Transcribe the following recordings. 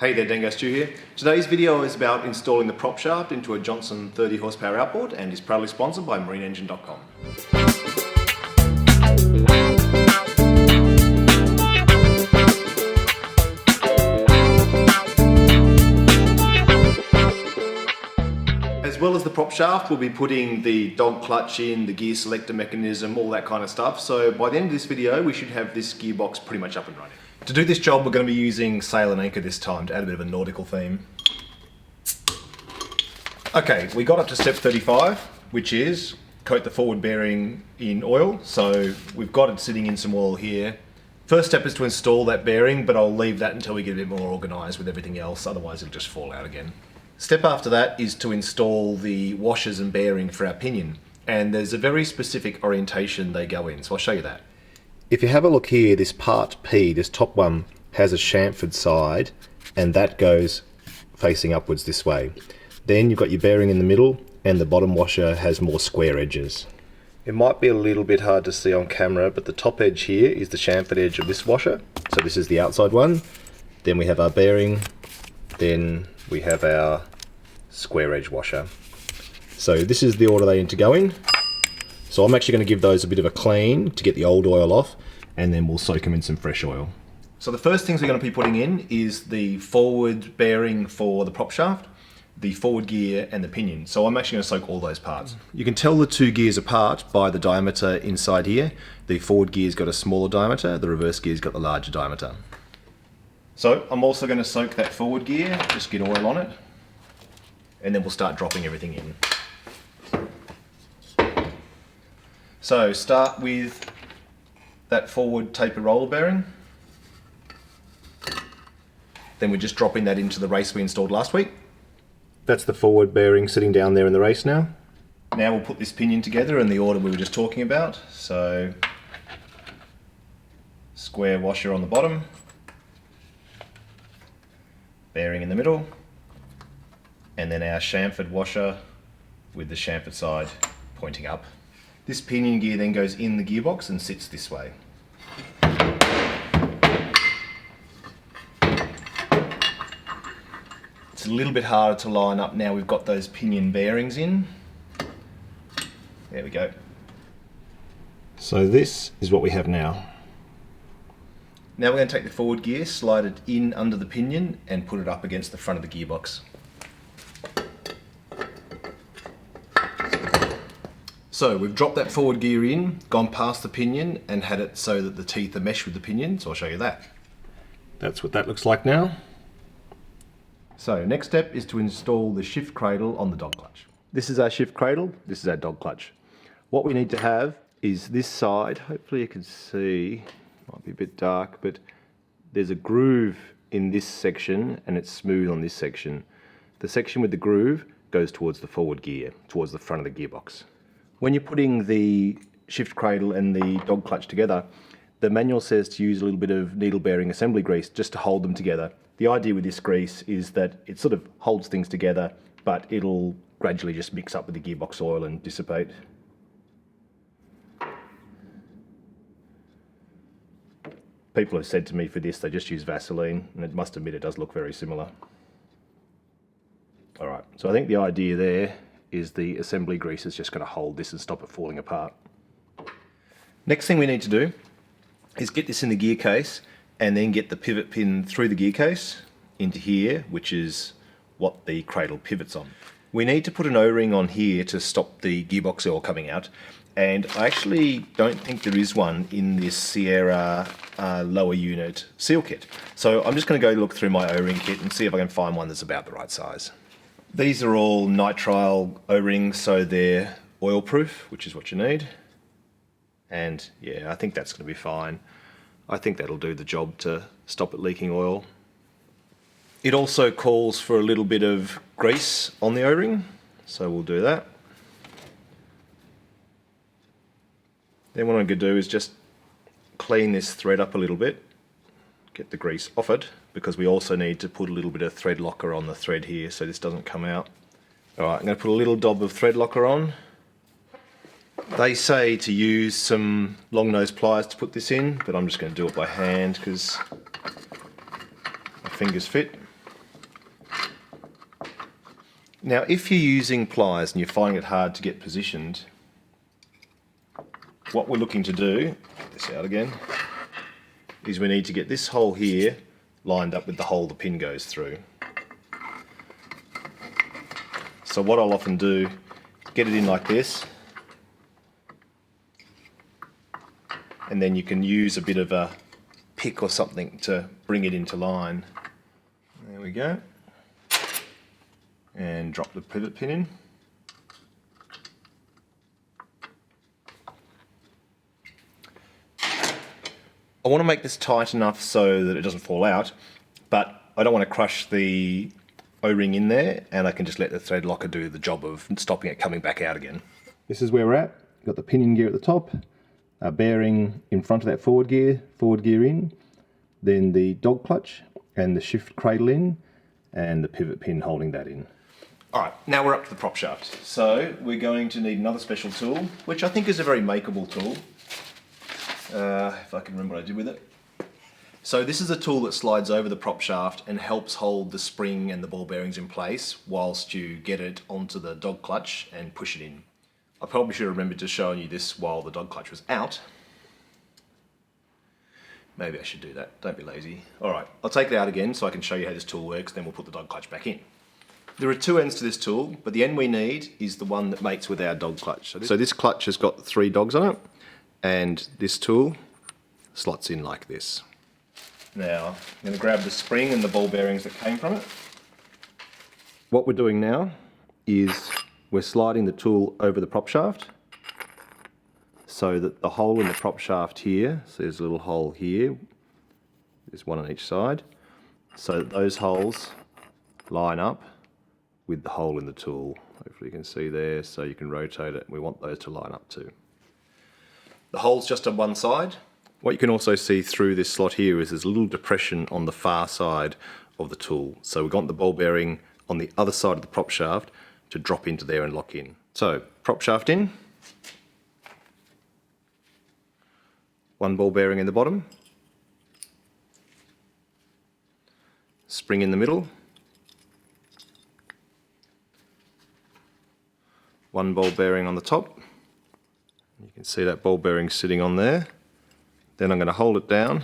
Hey there, Dango Stu here. Today's video is about installing the prop shaft into a Johnson 30 horsepower outboard and is proudly sponsored by marineengine.com. As well as the prop shaft, we'll be putting the dog clutch in, the gear selector mechanism, all that kind of stuff. So by the end of this video, we should have this gearbox pretty much up and running. To do this job, we're going to be using sail and anchor this time to add a bit of a nautical theme. Okay, we got up to step 35, which is coat the forward bearing in oil. So we've got it sitting in some oil here. First step is to install that bearing, but I'll leave that until we get a bit more organised with everything else, otherwise it'll just fall out again. Step after that is to install the washers and bearing for our pinion. And there's a very specific orientation they go in, so I'll show you that. If you have a look here, this part P, this top one, has a chamfered side, and that goes facing upwards this way. Then you've got your bearing in the middle, and the bottom washer has more square edges. It might be a little bit hard to see on camera, but the top edge here is the chamfered edge of this washer. So this is the outside one. Then we have our bearing. Then we have our square edge washer. So this is the order they need to go in. So I'm actually going to give those a bit of a clean to get the old oil off, and then we'll soak them in some fresh oil. So the first things we're going to be putting in is the forward bearing for the prop shaft, the forward gear and the pinion. So I'm actually going to soak all those parts. You can tell the two gears apart by the diameter inside here. The forward gear's got a smaller diameter, the reverse gear's got the larger diameter. So I'm also going to soak that forward gear, just get oil on it, and then we'll start dropping everything in. So start with that forward taper roller bearing. Then we're just dropping that into the race we installed last week. That's the forward bearing sitting down there in the race now. Now we'll put this pinion together in the order we were just talking about. So square washer on the bottom, bearing in the middle, and then our chamfered washer with the chamfered side pointing up. This pinion gear then goes in the gearbox and sits this way. It's a little bit harder to line up now we've got those pinion bearings in. There we go. So this is what we have now. Now we're going to take the forward gear, slide it in under the pinion and put it up against the front of the gearbox. So we've dropped that forward gear in, gone past the pinion and had it so that the teeth are mesh with the pinion, so I'll show you that. That's what that looks like now. So next step is to install the shift cradle on the dog clutch. This is our shift cradle, this is our dog clutch. What we need to have is this side, hopefully you can see, might be a bit dark, but there's a groove in this section and it's smooth on this section. The section with the groove goes towards the forward gear, towards the front of the gearbox. When you're putting the shift cradle and the dog clutch together, the manual says to use a little bit of needle bearing assembly grease just to hold them together. The idea with this grease is that it sort of holds things together, but it'll gradually just mix up with the gearbox oil and dissipate. People have said to me for this they just use Vaseline, and I must admit it does look very similar. Alright, so I think the idea there is the assembly grease is just going to hold this and stop it falling apart. Next thing we need to do is get this in the gear case and then get the pivot pin through the gear case into here, which is what the cradle pivots on. We need to put an O-ring on here to stop the gearbox oil coming out, and I actually don't think there is one in this Sierra lower unit seal kit. So I'm just going to go look through my O-ring kit and see if I can find one that's about the right size. These are all nitrile O-rings, so they're oil proof, which is what you need. And yeah, I think that's going to be fine. I think that'll do the job to stop it leaking oil. It also calls for a little bit of grease on the O-ring, so we'll do that. Then what I'm going to do is just clean this thread up a little bit, get the grease off it, because we also need to put a little bit of thread locker on the thread here so this doesn't come out. Alright, I'm going to put a little dob of thread locker on. They say to use some long nose pliers to put this in, but I'm just going to do it by hand because my fingers fit. Now, if you're using pliers and you're finding it hard to get positioned, what we're looking to do, get this out again, is we need to get this hole here lined up with the hole the pin goes through. So what I'll often do is get it in like this, and then you can use a bit of a pick or something to bring it into line. There we go. And drop the pivot pin in. I want to make this tight enough so that it doesn't fall out, but I don't want to crush the O-ring in there, and I can just let the thread locker do the job of stopping it coming back out again. This is where we're at. Got the pinion gear at the top, a bearing in front of that forward gear in, then the dog clutch and the shift cradle in, and the pivot pin holding that in. Alright, now we're up to the prop shaft. So we're going to need another special tool, which I think is a very makeable tool. If I can remember what I did with it. So this is a tool that slides over the prop shaft and helps hold the spring and the ball bearings in place whilst you get it onto the dog clutch and push it in. I probably should have remembered to show you this while the dog clutch was out. Maybe I should do that, don't be lazy. Alright, I'll take it out again so I can show you how this tool works, then we'll put the dog clutch back in. There are two ends to this tool, but the end we need is the one that mates with our dog clutch. So this clutch has got 3 dogs on it, and this tool slots in like this. Now, I'm going to grab the spring and the ball bearings that came from it. What we're doing now is we're sliding the tool over the prop shaft so that the hole in the prop shaft here, so there's a little hole here, there's one on each side, so that those holes line up with the hole in the tool. Hopefully you can see there, so you can rotate it. We want those to line up too. The hole's just on one side. What you can also see through this slot here is there's a little depression on the far side of the tool. So we've got the ball bearing on the other side of the prop shaft to drop into there and lock in. So prop shaft in, one ball bearing in the bottom, spring in the middle, one ball bearing on the top. You can see that ball bearing sitting on there. Then I'm going to hold it down,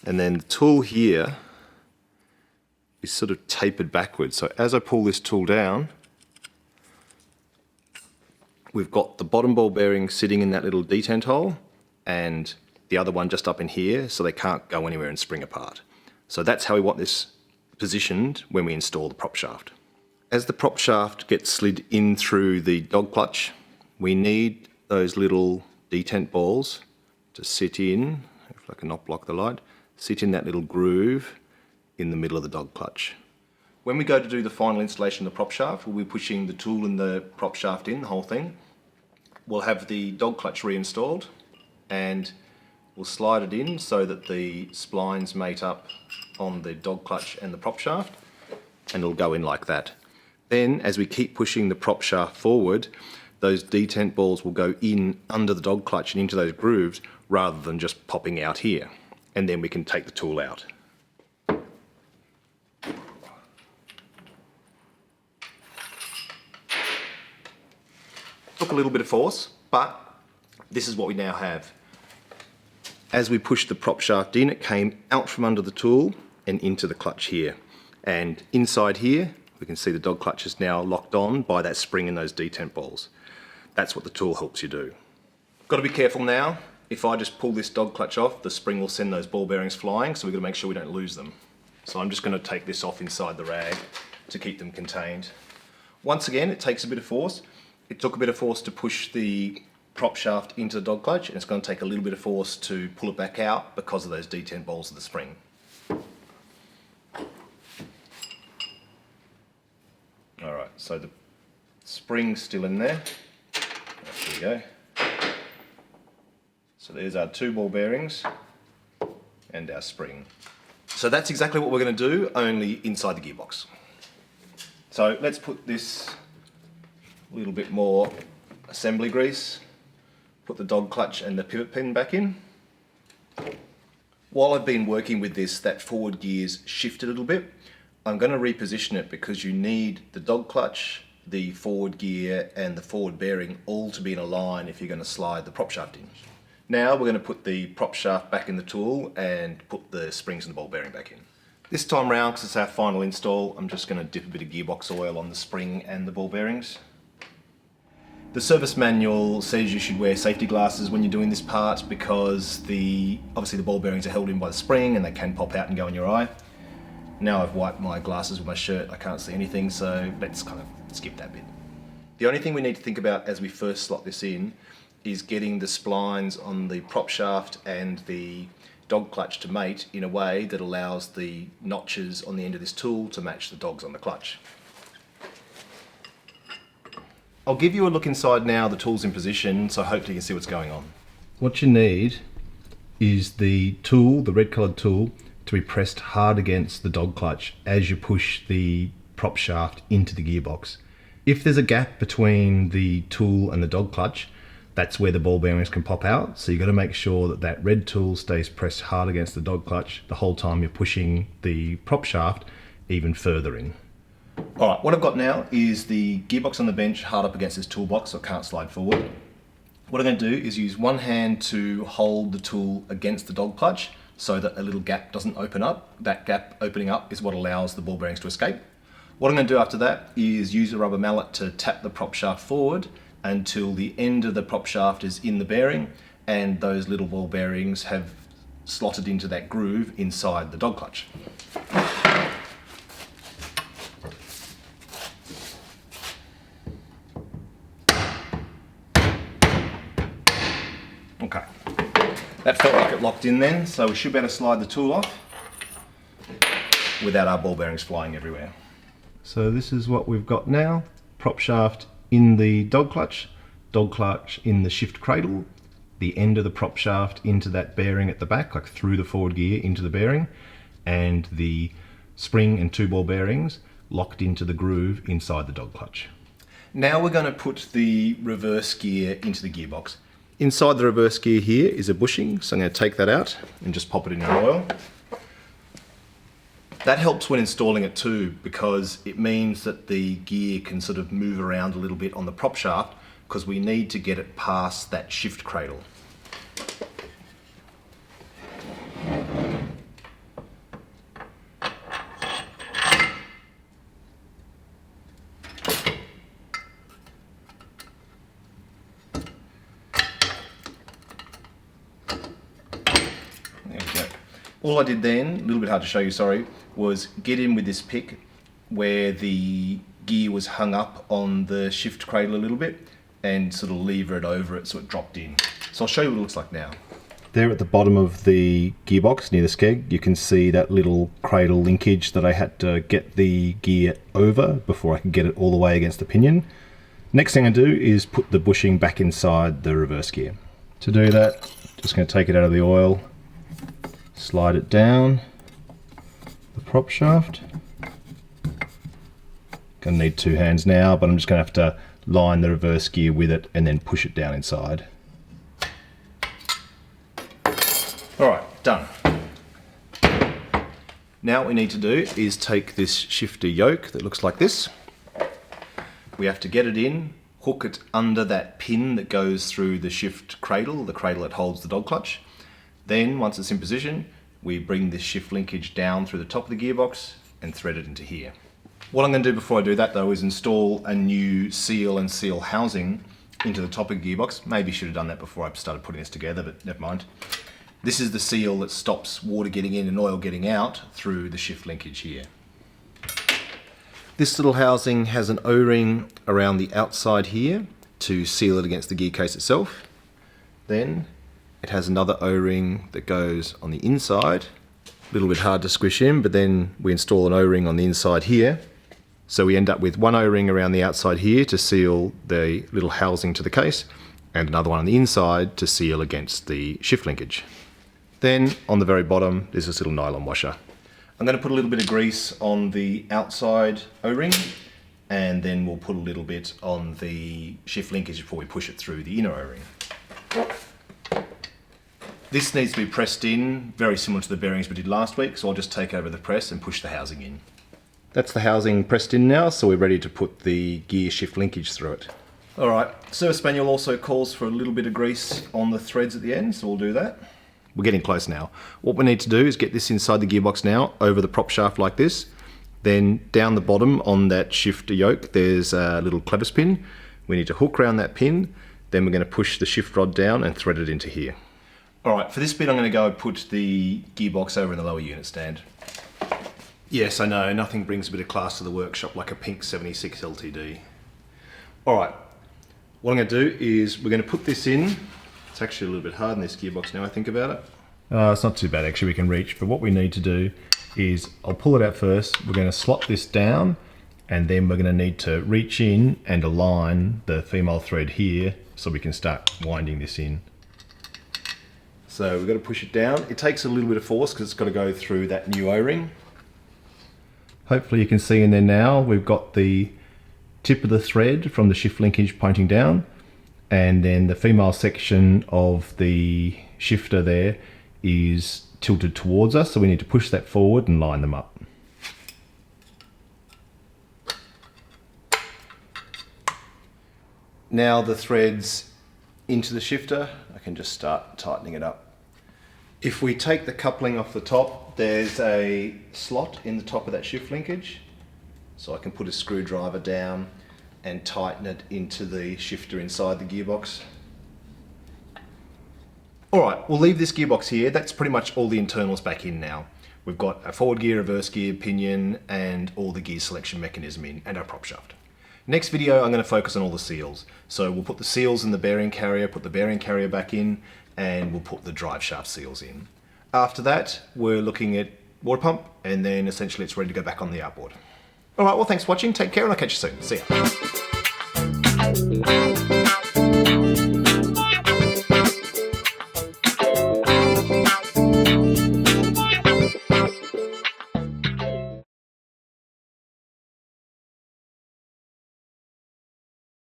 and then the tool here is sort of tapered backwards. So as I pull this tool down, we've got the bottom ball bearing sitting in that little detent hole and the other one just up in here, so they can't go anywhere and spring apart. So that's how we want this positioned when we install the prop shaft. As the prop shaft gets slid in through the dog clutch, we need those little detent balls to sit in, if I can not block the light, sit in that little groove in the middle of the dog clutch. When we go to do the final installation of the prop shaft, we'll be pushing the tool and the prop shaft in, the whole thing. We'll have the dog clutch reinstalled, and we'll slide it in so that the splines mate up on the dog clutch and the prop shaft, and it'll go in like that. Then, as we keep pushing the prop shaft forward, those detent balls will go in under the dog clutch and into those grooves rather than just popping out here. And then we can take the tool out. Took a little bit of force, but this is what we now have. As we pushed the prop shaft in, it came out from under the tool and into the clutch here. And inside here, we can see the dog clutch is now locked on by that spring and those detent balls. That's what the tool helps you do. Got to be careful now. If I just pull this dog clutch off, the spring will send those ball bearings flying, so we've got to make sure we don't lose them. So I'm just going to take this off inside the rag to keep them contained. Once again, it takes a bit of force. It took a bit of force to push the prop shaft into the dog clutch, and it's going to take a little bit of force to pull it back out because of those detent balls of the spring. Alright, so the spring's still in there. There we go. So there's our 2 ball bearings and our spring. So that's exactly what we're going to do, only inside the gearbox. So let's put this little bit more assembly grease, put the dog clutch and the pivot pin back in. While I've been working with this, that forward gear's shifted a little bit. I'm going to reposition it because you need the dog clutch, the forward gear and the forward bearing all to be in a line if you're going to slide the prop shaft in. Now we're going to put the prop shaft back in the tool and put the springs and the ball bearing back in. This time round, because it's our final install, I'm just going to dip a bit of gearbox oil on the spring and the ball bearings. The service manual says you should wear safety glasses when you're doing this part because obviously the ball bearings are held in by the spring and they can pop out and go in your eye. Now I've wiped my glasses with my shirt, I can't see anything, so let's kind of skip that bit. The only thing we need to think about as we first slot this in is getting the splines on the prop shaft and the dog clutch to mate in a way that allows the notches on the end of this tool to match the dogs on the clutch. I'll give you a look inside now, the tool's in position, so hopefully you can see what's going on. What you need is the tool, the red coloured tool, to be pressed hard against the dog clutch as you push the prop shaft into the gearbox. If there's a gap between the tool and the dog clutch, that's where the ball bearings can pop out. So you've got to make sure that that red tool stays pressed hard against the dog clutch the whole time you're pushing the prop shaft even further in. All right, what I've got now is the gearbox on the bench hard up against this toolbox so it can't slide forward. What I'm going to do is use one hand to hold the tool against the dog clutch so that a little gap doesn't open up. That gap opening up is what allows the ball bearings to escape. What I'm going to do after that is use a rubber mallet to tap the prop shaft forward until the end of the prop shaft is in the bearing and those little ball bearings have slotted into that groove inside the dog clutch. Okay, that felt like it locked in then, so we should be able to slide the tool off without our ball bearings flying everywhere. So this is what we've got now. Prop shaft in the dog clutch in the shift cradle, the end of the prop shaft into that bearing at the back, like through the forward gear into the bearing, and the spring and two ball bearings locked into the groove inside the dog clutch. Now we're going to put the reverse gear into the gearbox. Inside the reverse gear here is a bushing, so I'm going to take that out and just pop it in oil. That helps when installing it too, because it means that the gear can sort of move around a little bit on the prop shaft because we need to get it past that shift cradle. All I did then, a little bit hard to show you, sorry, was get in with this pick where the gear was hung up on the shift cradle a little bit and sort of lever it over it so it dropped in. So I'll show you what it looks like now. There at the bottom of the gearbox near the skeg, you can see that little cradle linkage that I had to get the gear over before I could get it all the way against the pinion. Next thing I do is put the bushing back inside the reverse gear. To do that, just going to take it out of the oil, slide it down the prop shaft. Gonna need two hands now, but I'm just gonna have to line the reverse gear with it and then push it down inside. All right, done. Now what we need to do is take this shifter yoke that looks like this. We have to get it in, hook it under that pin that goes through the shift cradle, the cradle that holds the dog clutch. Then, once it's in position, we bring this shift linkage down through the top of the gearbox and thread it into here. What I'm going to do before I do that though is install a new seal and seal housing into the top of the gearbox. Maybe should have done that before I started putting this together, but never mind. This is the seal that stops water getting in and oil getting out through the shift linkage here. This little housing has an O-ring around the outside here to seal it against the gear case itself. Then it has another O-ring that goes on the inside. A little bit hard to squish in, but then we install an O-ring on the inside here. So we end up with one O-ring around the outside here to seal the little housing to the case, and another one on the inside to seal against the shift linkage. Then on the very bottom, there's this little nylon washer. I'm going to put a little bit of grease on the outside O-ring, and then we'll put a little bit on the shift linkage before we push it through the inner O-ring. This needs to be pressed in, very similar to the bearings we did last week, so I'll just take over the press and push the housing in. That's the housing pressed in now, so we're ready to put the gear shift linkage through it. Alright, service manual also calls for a little bit of grease on the threads at the end, so we'll do that. We're getting close now. What we need to do is get this inside the gearbox now, over the prop shaft like this. Then down the bottom on that shifter yoke, there's a little clevis pin. We need to hook around that pin, then we're going to push the shift rod down and thread it into here. Alright, for this bit I'm going to go and put the gearbox over in the lower unit stand. Yes, I know, nothing brings a bit of class to the workshop like a pink 76 LTD. Alright, what I'm going to do is we're going to put this in. It's actually a little bit hard in this gearbox now I think about it. It's not too bad actually, we can reach, but what we need to do is, I'll pull it out first, we're going to slot this down, and then we're going to need to reach in and align the female thread here so we can start winding this in. So we've got to push it down. It takes a little bit of force because it's got to go through that new O-ring. Hopefully you can see in there now, we've got the tip of the thread from the shift linkage pointing down, and then the female section of the shifter there is tilted towards us, so we need to push that forward and line them up. Now the thread's into the shifter, I can just start tightening it up. If we take the coupling off the top, there's a slot in the top of that shift linkage, so I can put a screwdriver down and tighten it into the shifter inside the gearbox. Alright, we'll leave this gearbox here. That's pretty much all the internals back in now. We've got a forward gear, reverse gear, pinion, and all the gear selection mechanism in, and our prop shaft. Next video I'm going to focus on all the seals. So we'll put the seals in the bearing carrier, put the bearing carrier back in, and we'll put the drive shaft seals in. After that, we're looking at water pump, and then essentially it's ready to go back on the outboard. Alright, well thanks for watching, take care, and I'll catch you soon. See ya.